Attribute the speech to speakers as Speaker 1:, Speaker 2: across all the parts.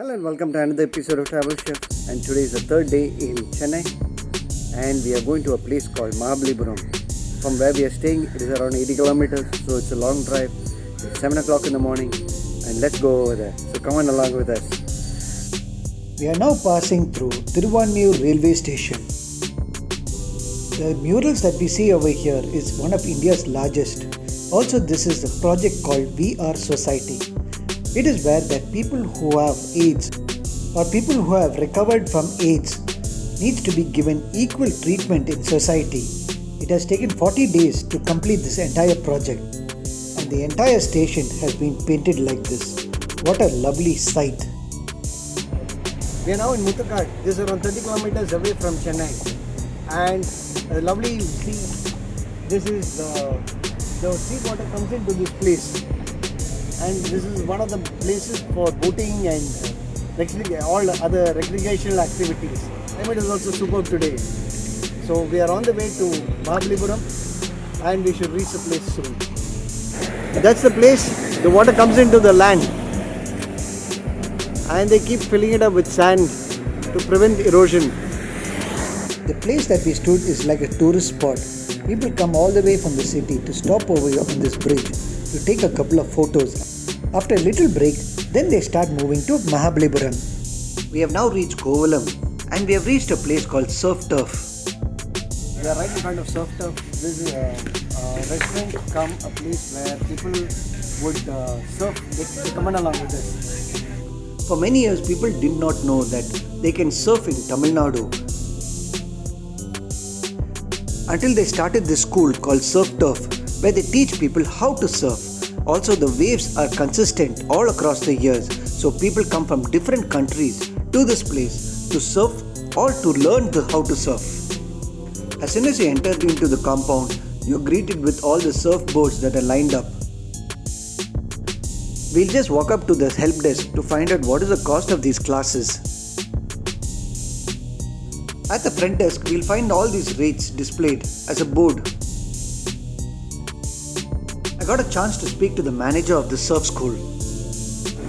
Speaker 1: all and welcome to another episode of Travel Chef. And today is the third day in Chennai and we are going to a place called Mahabalipuram. From where we are staying, it is around 80 kilometers, so it's a long drive. It's 7 o'clock in the morning and let's go over there. So come on along with us.
Speaker 2: We are now passing through Tiruvannur railway station. The murals that we see over here is one of India's largest. Also, this is the project called We Are Society. It is where that people who have AIDS or people who have recovered from AIDS needs to be given equal treatment in society. It has taken 40 days to complete this entire project and the entire station has been painted like this. What a lovely sight.
Speaker 1: We are now in Muthukkad. This is around 30 kilometers away from Chennai. And lovely, you see, this is the sea water comes into this place. And this is one of the places for boating and all other recreational activities. Climate is also superb today. So we are on the way to Mahabalipuram and we should reach the place soon. That's the place. The water comes into the land and they keep filling it up with sand to prevent erosion.
Speaker 2: The place that we stood is like a tourist spot. People come all the way from the city to stop over here on this bridge to take a couple of photos. After a little break, then they start moving to Mahabalipuram. We have now reached Kovalam and we have reached a place called Surf Turf.
Speaker 1: We are right in front of Surf Turf. This is a restaurant come a place where people would surf. They come along with us.
Speaker 2: For many years, people did not know that they can surf in Tamil Nadu until they started this school called Surf Turf, where they teach people how to surf. Also, the waves are consistent all across the years, so people come from different countries to this place to surf or to learn how to surf. As soon as you enter into the compound, you are greeted with all the surfboards that are lined up. We'll just walk up to the help desk to find out what is the cost of these classes. At the front desk, we'll find all these rates displayed as a board. I got a chance to speak to the manager of the surf school.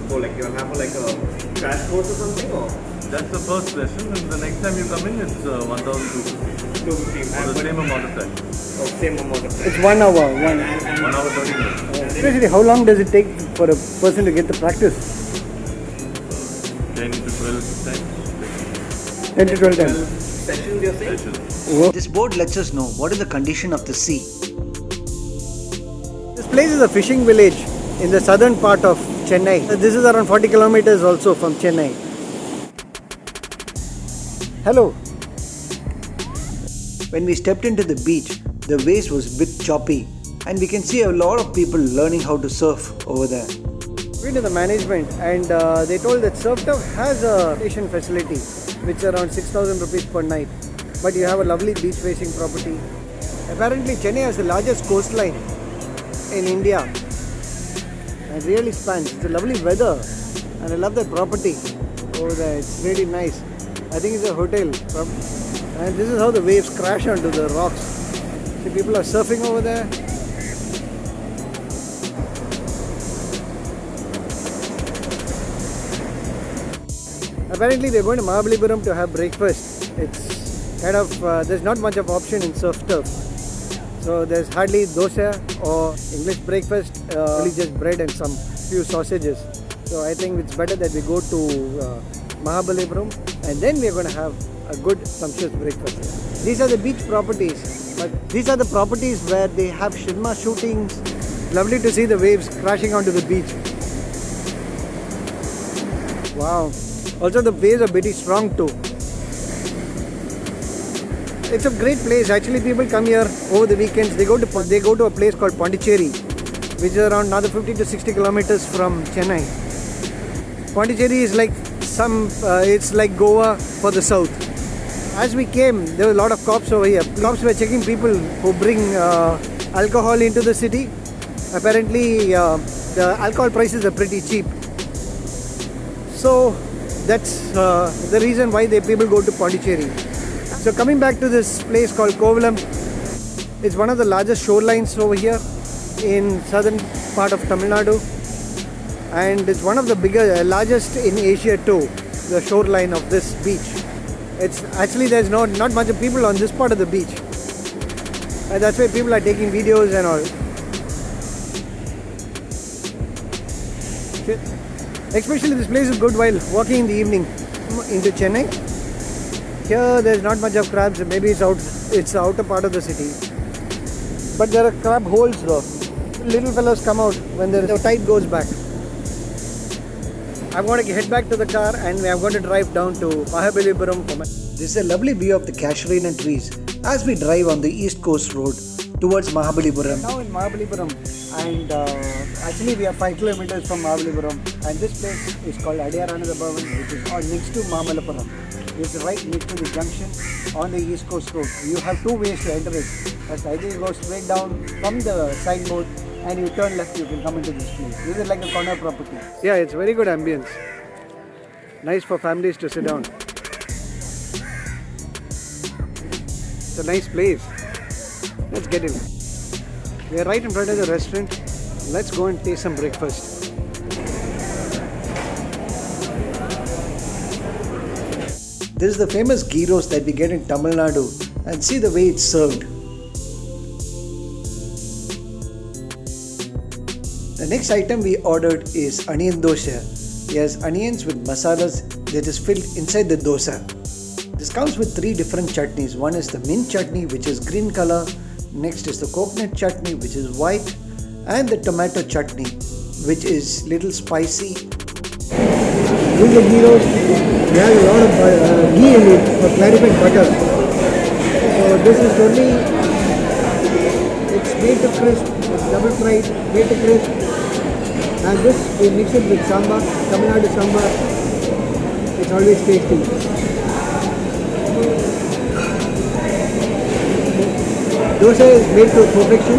Speaker 3: So like you'll have like a crash course or something, or?
Speaker 4: That's the first lesson, and the next time you come in, it's 1,250.
Speaker 3: 250.
Speaker 4: For the same amount of time.
Speaker 3: Oh, same amount of time.
Speaker 1: It's 1 hour.
Speaker 4: 1 hour 30 minutes.
Speaker 1: Especially, how long does it take for a person to get the practice?
Speaker 4: 10 to 12 times.
Speaker 1: 10 to 12 times.
Speaker 3: Sessions you're saying?
Speaker 4: Sessions.
Speaker 2: This board lets us know what is the condition of the sea.
Speaker 1: This place is a fishing village in the southern part of Chennai. This is around 40 kilometers also from Chennai. Hello.
Speaker 2: When we stepped into the beach, the waves was a bit choppy and we can see a lot of people learning how to surf over there.
Speaker 1: Went to the management and they told that Surf Turf has a station facility which is around 6,000 rupees per night. But you have a lovely beach facing property. Apparently Chennai has the largest coastline in India. It really spans. It's a lovely weather and I love that property over there. It's really nice. I think it's a hotel. And this is how the waves crash onto the rocks. See, people are surfing over there. Apparently they're going to Mahabalipuram to have breakfast. It's kind of, there's not much of option in Surf Turf. So there's hardly dosa or English breakfast, only just bread and some few sausages. So I think it's better that we go to Mahabalipuram and then we're going to have a good sumptuous breakfast. These are the beach properties, but these are the properties where they have cinema shootings. Lovely to see the waves crashing onto the beach. Wow. Also the waves are pretty strong too. It's a great place. Actually, people come here over the weekends. They go to a place called Pondicherry, which is around another 50 to 60 kilometers from Chennai. Pondicherry is like it's like Goa for the south. As we came, there were a lot of cops over here. Cops were checking people who bring alcohol into the city. Apparently, the alcohol prices are pretty cheap. So that's the reason why people go to Pondicherry. So coming back to this place called Kovalam, it's one of the largest shorelines over here in southern part of Tamil Nadu. and it's one of the largest in Asia too. The shoreline of this beach. It's actually there's not much of people on this part of the beach, and that's why people are taking videos and all. Especially this place is good while walking in the evening into Chennai. Here there's not much of crabs. Maybe it's the outer part of the city, but there are crab holes though. Little fellows come out when the tide goes back. I'm going to head back to the car and I'm going to drive down to Mahabalipuram.
Speaker 2: This is a lovely view of the casuarina trees as we drive on the East Coast Road towards Mahabalipuram.
Speaker 1: Now in Mahabalipuram, and actually we are 5 kilometers from Mahabalipuram, and this place is called Adiyarana Bhavan, which is next to Mamalapuram. It's right next to the junction on the East Coast Road. You have two ways to enter it. First, either you go straight down from the signboard and you turn left, you can come into this place. This is like a corner property. Yeah, it's very good ambience. Nice for families to sit down. It's a nice place. Let's get in. We are right in front of the restaurant. Let's go and taste some breakfast.
Speaker 2: This is the famous ghee roast that we get in Tamil Nadu, and see the way it's served. The next item we ordered is onion dosa. Yes, onions with masalas that is filled inside the dosa. This comes with 3 different chutneys. One is the mint chutney, which is green color. Next is the coconut chutney, which is white, and the tomato chutney, which is little spicy.
Speaker 1: This is the ghee roast. We have a lot of ghee in it for clarified butter. So this is totally, it's made to crisp, it's double fried, made to crisp. And this we mix it with sambar, Tamil Nadu sambar. It's always tasty. Dosa is made to perfection.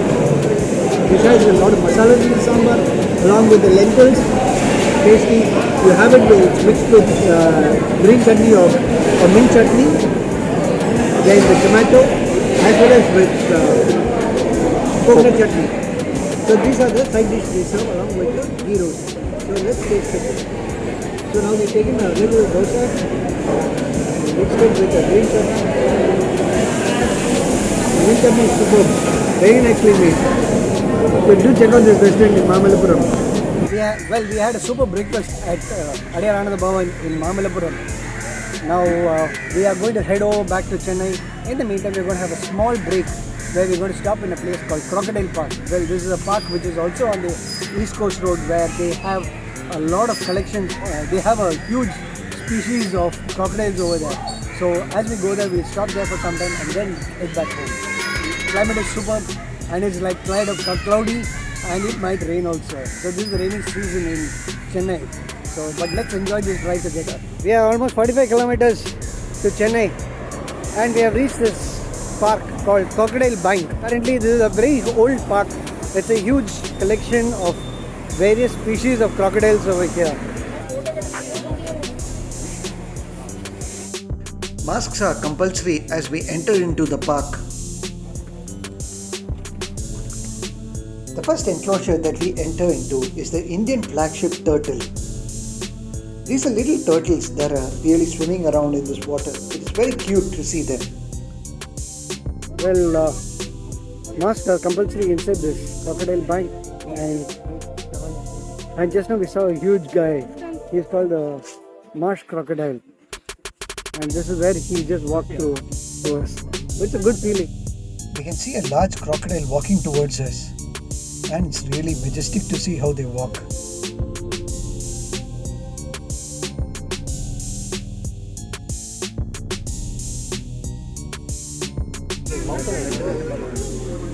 Speaker 1: This has a lot of masalas in the sambar, along with the lentils. Tasty. You have it mixed with green chutney or mint chutney. Then the tomato, as well as with coconut chutney. So these are the side dishes we serve along with the ghee roast. So let's taste it. So now we're taking a little dosa, mixed it with the green chutney. The green chutney is superb, very nicely made. So do check out this restaurant in Mamalapuram. We had a super breakfast at Adiyarana Bhavan in Mamalapuram. Now we are going to head over back to Chennai. In the meantime, we're going to have a small break where we're going to stop in a place called Crocodile Park. Well, this is a park which is also on the East Coast Road, where they have a lot of collections. They have a huge species of crocodiles over there. So as we go there, we'll stop there for some time and then head back home. The climate is superb and it's like cloudy, and it might rain also. So this is the rainy season in Chennai. So, but let's enjoy this drive together. We are almost 45 kilometers to Chennai, and we have reached this park called Crocodile Bank. Currently this is a very old park. It's a huge collection of various species of crocodiles over here.
Speaker 2: Masks are compulsory as we enter into the park. The first enclosure that we enter into is the Indian flagship turtle. These are little turtles that are really swimming around in this water. It is very cute to see them.
Speaker 1: Well, masks are compulsory inside this Crocodile Bank, and just now we saw a huge guy. He's called the marsh crocodile, and this is where he just walked through to us. It's a good feeling.
Speaker 2: We can see a large crocodile walking towards us, and it's really majestic to see how they walk.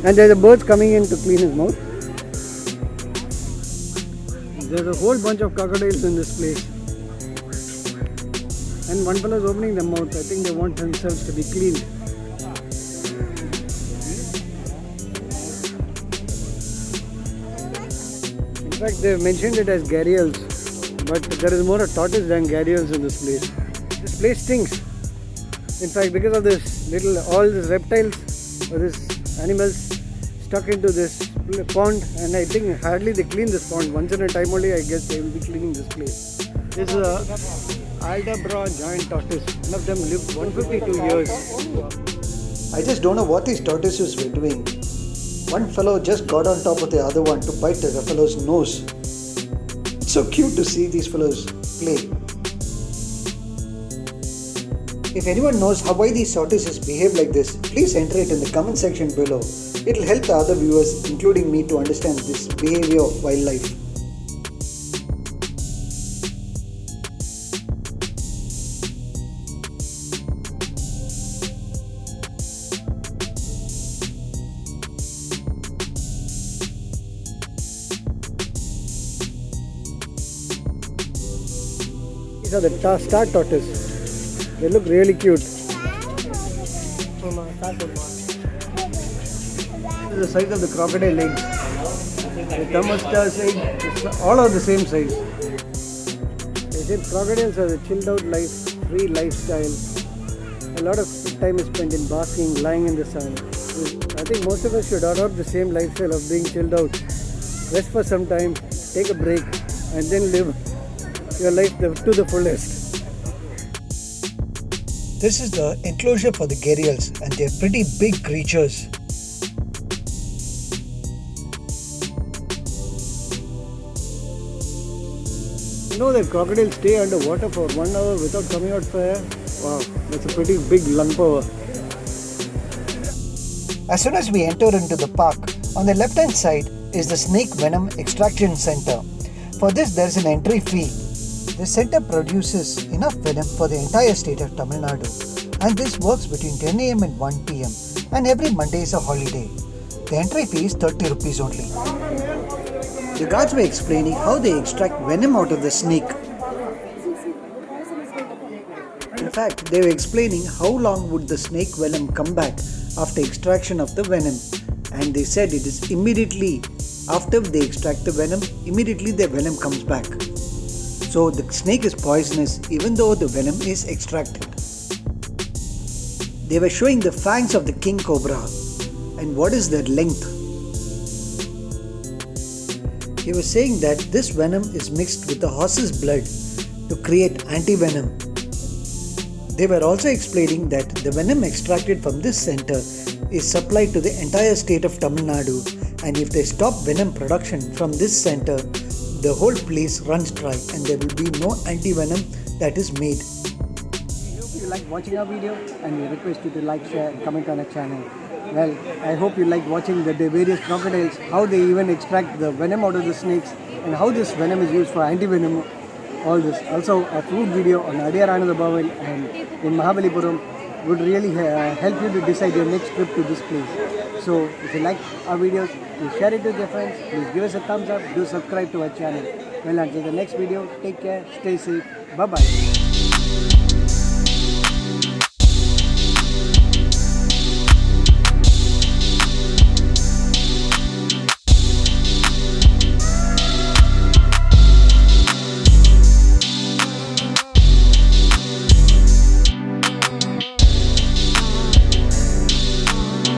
Speaker 1: And there's a bird coming in to clean his mouth. There's a whole bunch of crocodiles in this place. And one fellow is opening their mouth. I think they want themselves to be cleaned. In fact, they've mentioned it as gharials, but there is more a tortoise than gharials in this place. This place stinks. In fact, because of this all these reptiles or these animals stuck into this pond, and I think hardly they clean this pond. Once in a time only, I guess they will be cleaning this place. This is a Aldabra giant tortoise. One of them lived 152 years.
Speaker 2: I just don't know what these tortoises were doing. One fellow just got on top of the other one to bite the fellow's nose. It's so cute to see these fellows play. If anyone knows why these tortoises behave like this, please enter it in the comment section below. It will help the other viewers, including me, to understand this behavior of wildlife.
Speaker 1: These are the star tortoise. They look really cute. This is the size of the crocodile legs. The Tamastas egg, all are the same size. They said crocodiles are a chilled out life, free lifestyle. A lot of time is spent in basking, lying in the sun. I think most of us should adopt the same lifestyle of being chilled out. Rest for some time, take a break, and then live your life to the fullest.
Speaker 2: This is the enclosure for the gharials, and they're pretty big creatures.
Speaker 1: You know that crocodiles stay underwater for 1 hour without coming out for air? Wow, that's a pretty big lung power.
Speaker 2: As soon as we enter into the park, on the left hand side is the Snake Venom Extraction Center. For this there is an entry fee. The center produces enough venom for the entire state of Tamil Nadu, and this works between 10 am and 1 pm, and every Monday is a holiday. The entry fee is 30 rupees only. The guards were explaining how they extract venom out of the snake. In fact, they were explaining how long would the snake venom come back after extraction of the venom, and they said it is immediately after they extract the venom, immediately the venom comes back. So the snake is poisonous even though the venom is extracted. They were showing the fangs of the king cobra and what is their length. They were saying that this venom is mixed with the horse's blood to create anti-venom. They were also explaining that the venom extracted from this center is supplied to the entire state of Tamil Nadu, and if they stop venom production from this center, the whole place runs dry and there will be no anti-venom that is made.
Speaker 1: We hope you like watching our video, and we request you to like, share and comment on our channel. Well, I hope you like watching the various crocodiles, how they even extract the venom out of the snakes, and how this venom is used for anti-venom, all this. Also a food video on Adyar Ananda Bhavan and in Mahabalipuram would really help you to decide your next trip to this place. So if you like our videos, please share it with your friends, please give us a thumbs up, do subscribe to our channel. Well, until the next video, take care, stay safe, bye bye.